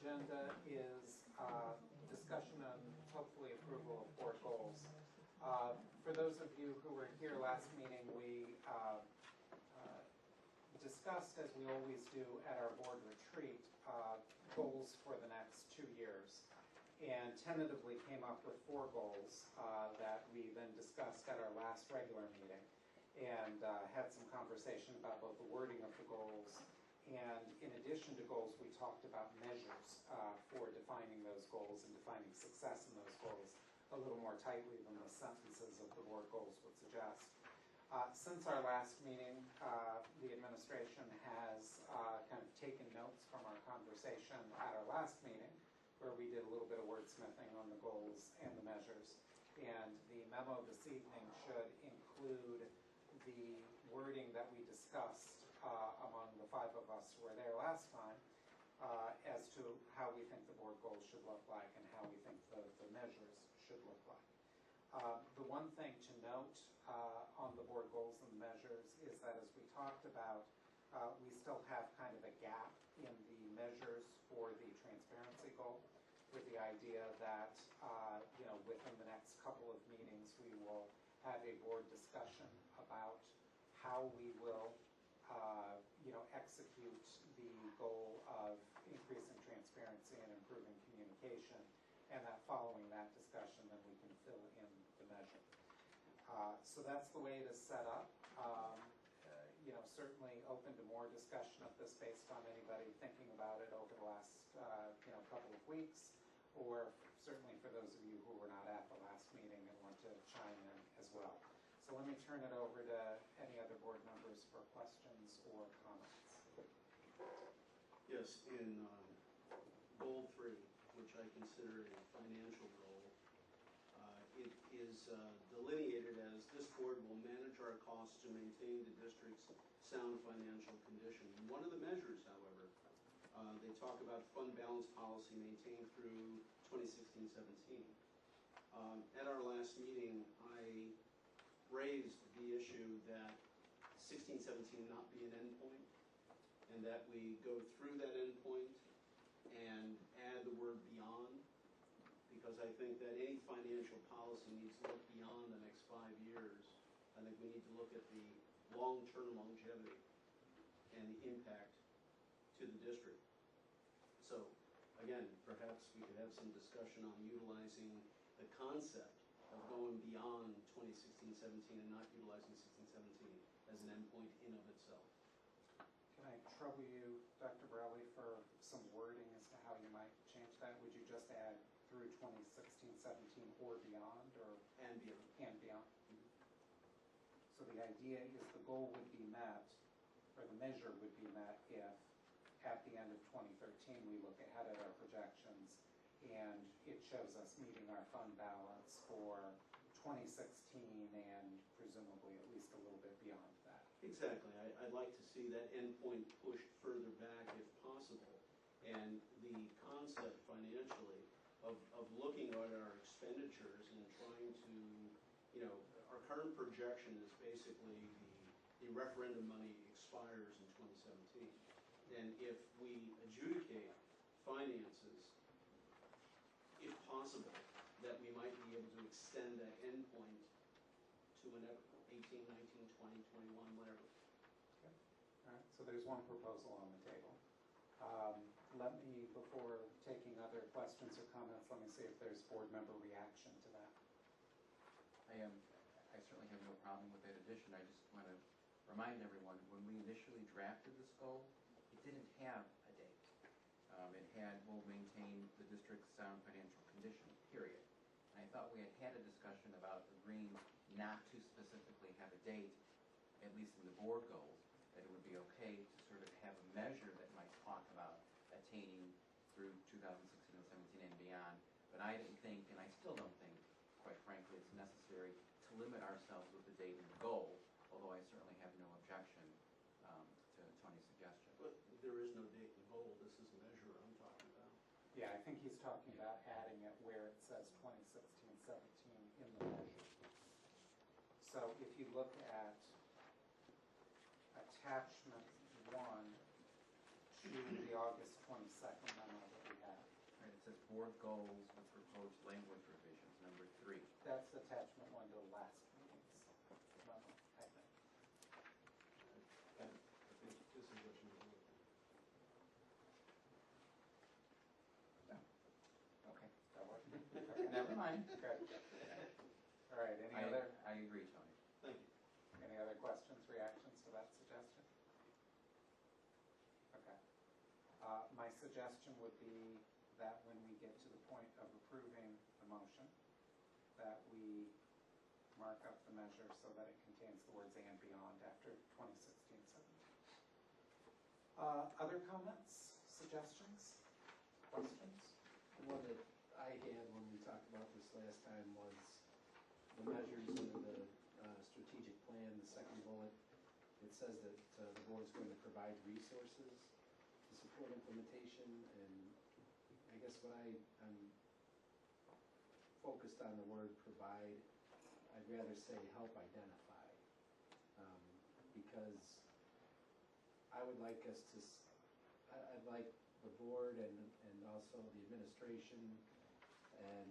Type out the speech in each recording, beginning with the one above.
agenda is discussion and hopefully approval of board goals. For those of you who were here last meeting, we discussed, as we always do at our board retreat, goals for the next 2 years, and tentatively came up with 4 goals that we then discussed at our last regular meeting, and had some conversation about both the wording of the goals, and in addition to goals, we talked about measures for defining those goals and defining success in those goals a little more tightly than the sentences of the board goals would suggest. Since our last meeting, the administration has kind of taken notes from our conversation at our last meeting, where we did a little bit of wordsmithing on the goals and the measures. And the memo this evening should include the wording that we discussed among the 5 of us who were there last time as to how we think the board goals should look like and how we think the measures should look like. The one thing to note on the board goals and measures is that, as we talked about, we still have kind of a gap in the measures for the transparency goal, with the idea that within the next couple of meetings we will have a board discussion about how we will execute the goal of increasing transparency and improving communication, and that following that discussion then we can fill in the measure. So that's the way it is set up. Certainly open to more discussion of this based on anybody thinking about it over the last couple of weeks, or certainly for those of you who were not at the last meeting and want to chime in as well. So let me turn it over to any other board members for questions or comments. Yes, in goal 3, which I consider a financial goal, it is delineated as this board will manage our costs to maintain the district's sound financial condition. One of the measures, however, they talk about fund balance policy maintained through 2016-17. At our last meeting, I raised the issue that 16-17 not be an endpoint, and that we go through that endpoint and add the word beyond, because I think that any financial policy needs to look beyond the next 5 years. I think we need to look at the long-term longevity and the impact to the district. So, again, perhaps we could have some discussion on utilizing the concept of going beyond 2016-17 and not utilizing 16-17 as an endpoint in of itself. Can I trouble you, Dr. Browley, for some wording as to how you might change that? Would you just add through 2016-17 or beyond, or and beyond? And beyond. So the idea is the goal would be met, or the measure would be met, if at the end of 2013 we look ahead at our projections and it shows us meeting our fund balance for 2016 and presumably at least a little bit beyond that. Exactly. I'd like to see that endpoint pushed further back if possible. And the concept financially of looking at our expenditures and trying to, our current projection is basically the referendum money expires in 2017. And if we adjudicate finances, if possible, that we might be able to extend that endpoint to whenever, 18, 19, 20, 21, whatever. Okay. All right, so there's one proposal on the table. Let me, before taking other questions or comments, let me see if there's board member reaction to that. I certainly have no problem with that addition. I just want to remind everyone, when we initially drafted this goal, it didn't have a date. It had, will maintain the district's sound financial condition, period. And I thought we had a discussion about agreeing not to specifically have a date, at least in the board goals, that it would be okay to sort of have a measure that might talk about attaining through 2016 and 17 and beyond. But I didn't think, and I still don't think, quite frankly, it's necessary to limit ourselves with the date and the goal, although I certainly have no objection to Tony's suggestion. But there is no date in the goal. This is a measure I'm talking about. Yeah, I think he's talking about adding it where it says 2016-17 in the measure. So if you look at attachment 1 to the August 22nd memo that we have, says board goals with proposed language revisions, number 3. That's attachment 1 to last meeting's memo, I think. I think this is what you were looking Okay, that worked. Okay, Never mind. good. All right, any other, I agree, Tony. Thank you. any other questions, reactions to that suggestion? Okay. My suggestion would be that when we get to the point of approving the motion, that we mark up the measure so that it contains the words "and beyond" after 2016-17. Other comments, suggestions, questions? The one that I had when we talked about this last time was the measures in the strategic plan, the second bullet. It says that the board is going to provide resources to support implementation, and I guess what I'm focused on the word provide. I'd rather say help identify, because I would like us to, I'd like the board and also the administration and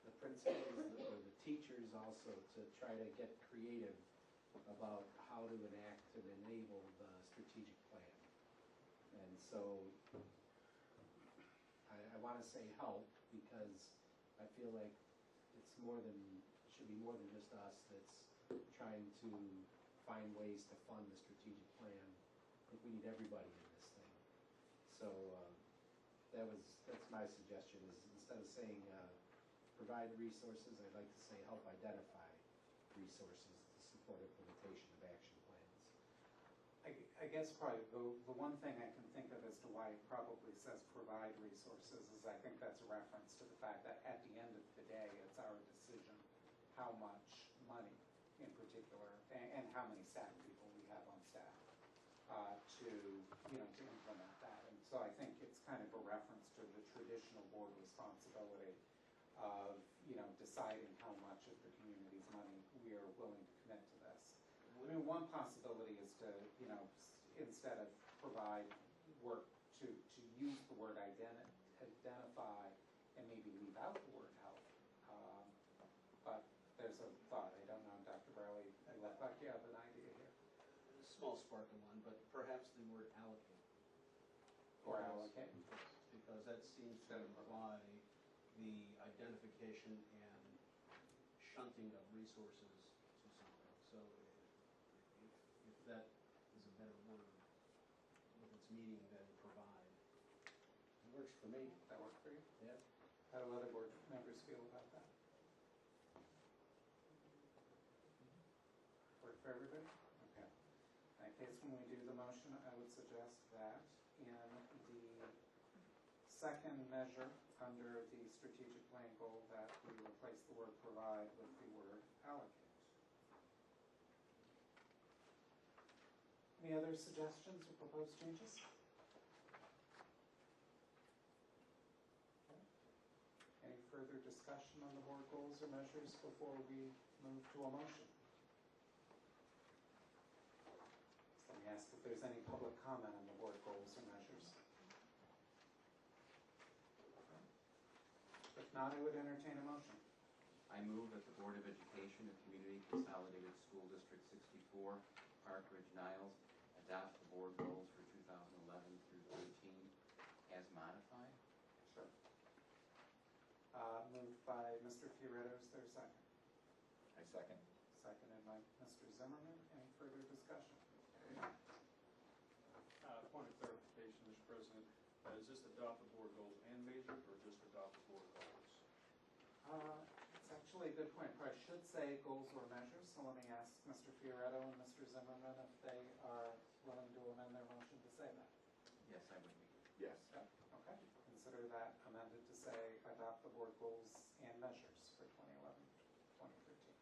the principals or the teachers also to try to get creative about how to enact and enable the strategic plan. And so I want to say help because I feel like it's should be more than just us that's trying to find ways to fund the strategic plan. I think we need everybody in this thing. So that's my suggestion, is instead of saying provide resources, I'd like to say help identify resources to support implementation of action plans. I guess probably the one thing I can think of as to why it probably says provide resources is I think that's a reference to the fact that at the end of the day, it's our decision how much money in particular and how many staff people we have on staff to implement that. And so I think it's kind of a reference to the traditional board responsibility of, deciding how much of the community's money we are willing to commit to this. I mean, one possibility is to, instead of provide work, to use the word identify and maybe leave out the word help. But there's a thought, I don't know, Dr. Barley, I look like you have an idea here. A small sparkle one, but perhaps the word allocate. Or allocate. Because that seems to imply the identification and shunting of resources to something. So if that is a better word with its meaning than provide. It works for me. That work for you? Yeah. How do other board members feel about that? Work for everybody? Okay. In that case, when we do the motion, I would suggest that in the second measure under the strategic plan goal that we replace the word provide with the word allocate. Any other suggestions or proposed changes? Okay. Any further discussion on the board goals or measures before we move to a motion? So let me ask if there's any public comment on the board goals or measures. If not, I would entertain a motion. I move that the Board of Education of Community Consolidated School District 64, Park Ridge, Niles, adopt the board goals for 2011 through 13 as modified. Sure. Moved by Mr. Fioretto, is there a second? I second. Seconded by Mr. Zimmerman. Any further discussion? Point of clarification, Mr. President, is this adopt the board goals and measures, or just adopt the board goals? It's actually a good point. I should say goals or measures, so let me ask Mr. Fioretto and Mr. Zimmerman if they are willing to amend their motion to say that. Yes, I would be. Yes. Yeah, okay. Consider that amended to say adopt the board goals and measures for 2011-2013.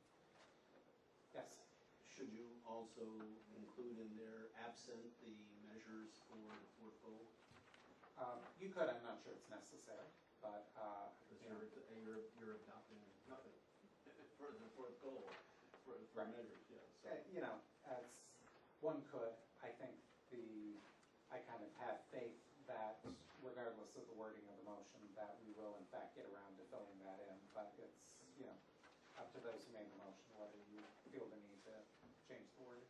Yes? Should you also include in there absent the measures for the fourth goal? You could, I'm not sure it's necessary, but, Because you're adopting nothing for the fourth goal, for Right. measures, yeah. So. as one could, I think I kind of have faith that regardless regardless of the wording of the motion, that we will in fact get around to filling that in, but it's, up to those who made the motion, whether you feel the need to change the wording.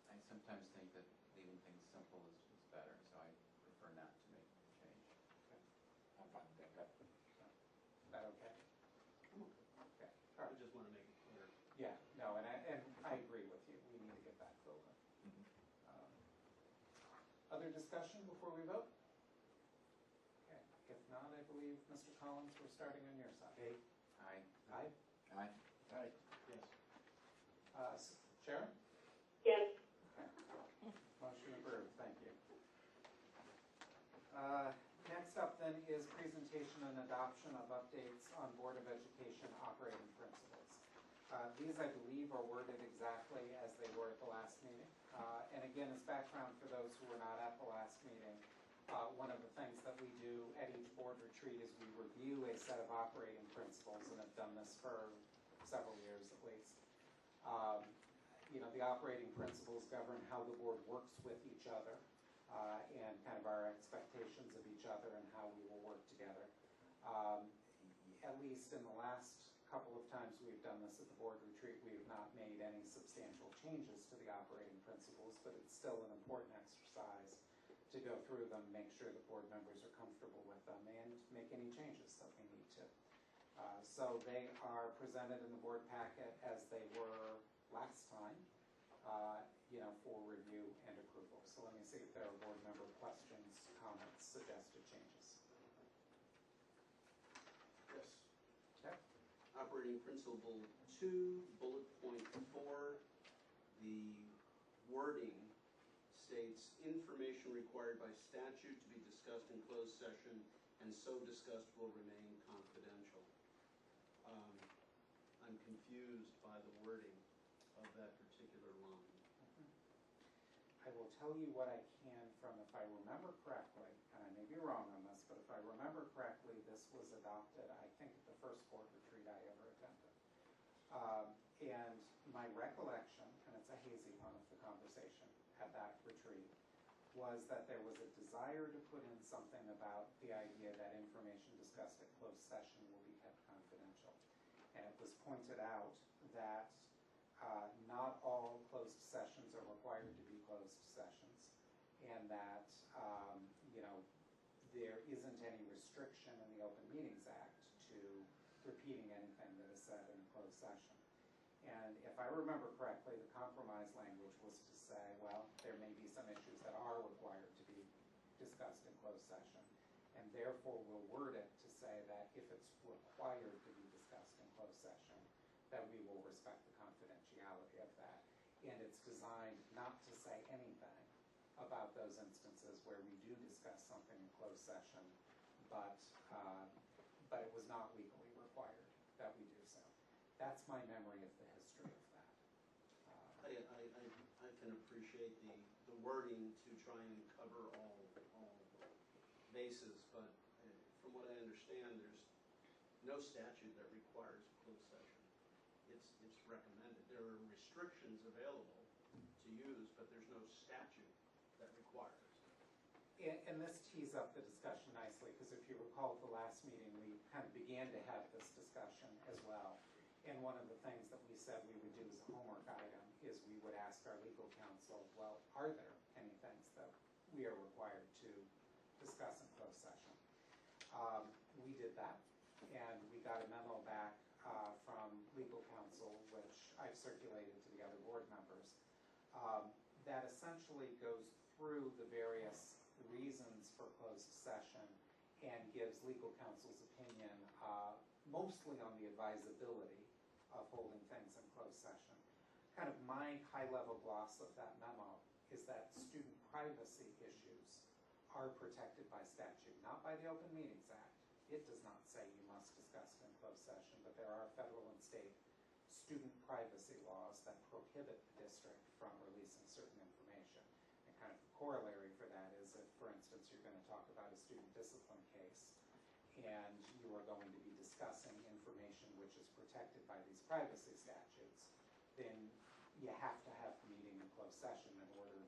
I sometimes think that leaving things simple is better, so I prefer not to make the change. I'm fine with that. Is that okay? Okay, all I right. just want to make it clear. Yeah, no, and I agree with you, we need to get that filled in. Other discussion before we vote? Okay, if not, I believe, Mr. Collins, we're starting on your side. Aye. Aye? Aye. Aye. Yes. Sharon? Yes. Okay. Motion approved, thank you. Next up then is presentation and adoption of updates on Board of Education operating principles. These, I believe, are worded exactly as they were at the last meeting. And again, as background for those who were not at the last meeting, one of the things that we do at each board retreat is we review a set of operating principles, and have done this for several years at least. The operating principles govern how the board works with each other, and kind of our expectations of each other and how we will work together. At least in the last couple of times we've done this at the board retreat, we have not made any substantial changes to the operating principles, but it's still an important exercise to go through them, make sure the board members are comfortable with them, and make any changes that we need to. So they are presented in the board packet as they were last time, for review and approval. So let me see if there are board member questions, comments, suggested changes. Yes. Okay. Operating Principle 2, bullet point 4, the wording states, information required by statute to be discussed in closed session and so discussed will remain confidential. I'm confused by the wording of that particular line. I will tell you what I can from, if I remember correctly, and I may be wrong on this, but if I remember correctly, this was adopted, I think, at the first board retreat I ever attended. And my recollection, and it's a hazy one of the conversation at that retreat, was that there was a desire to put in something about the idea that information discussed at closed session will be kept confidential. And it was pointed out that not all closed sessions are required to be closed sessions, and that there isn't any restriction in the Open Meetings Act to repeating anything that is said in a closed session. And if I remember correctly, the compromise language was to say, well, there may be some issues that are required to be discussed in closed session, and therefore we'll word it to say that if it's required to be discussed in closed session, that we will respect the confidentiality of that. And it's designed not to say anything about those instances where we do discuss something in closed session, but it was not legally required that we do so. That's my memory of the history of that. I can appreciate the wording to try and cover all bases, but from what I understand, there's no statute that requires a closed session. It's recommended. There are restrictions available to use, but there's no statute that requires. And this tees up the discussion nicely, because if you recall at the last meeting, we kind of began to have this discussion as well. And one of the things that we said we would do as a homework item is we would ask our legal counsel, well, are there any things that we are required to discuss in closed session? We did that, and we got a memo back from legal counsel, which I've circulated to the other board members, that essentially goes through the various reasons for closed session and gives legal counsel's opinion mostly on the advisability of holding things in closed session. Kind of my high-level gloss of that memo is that student privacy issues are protected by statute, not by the Open Meetings Act. It does not say you must discuss it in closed session, but there are federal and state student privacy laws that prohibit the district from releasing certain information. And kind of the corollary for that is if, for instance, you're going to talk about a student discipline case and you are going to be discussing information which is protected by these privacy statutes, then you have to have the meeting in closed session in order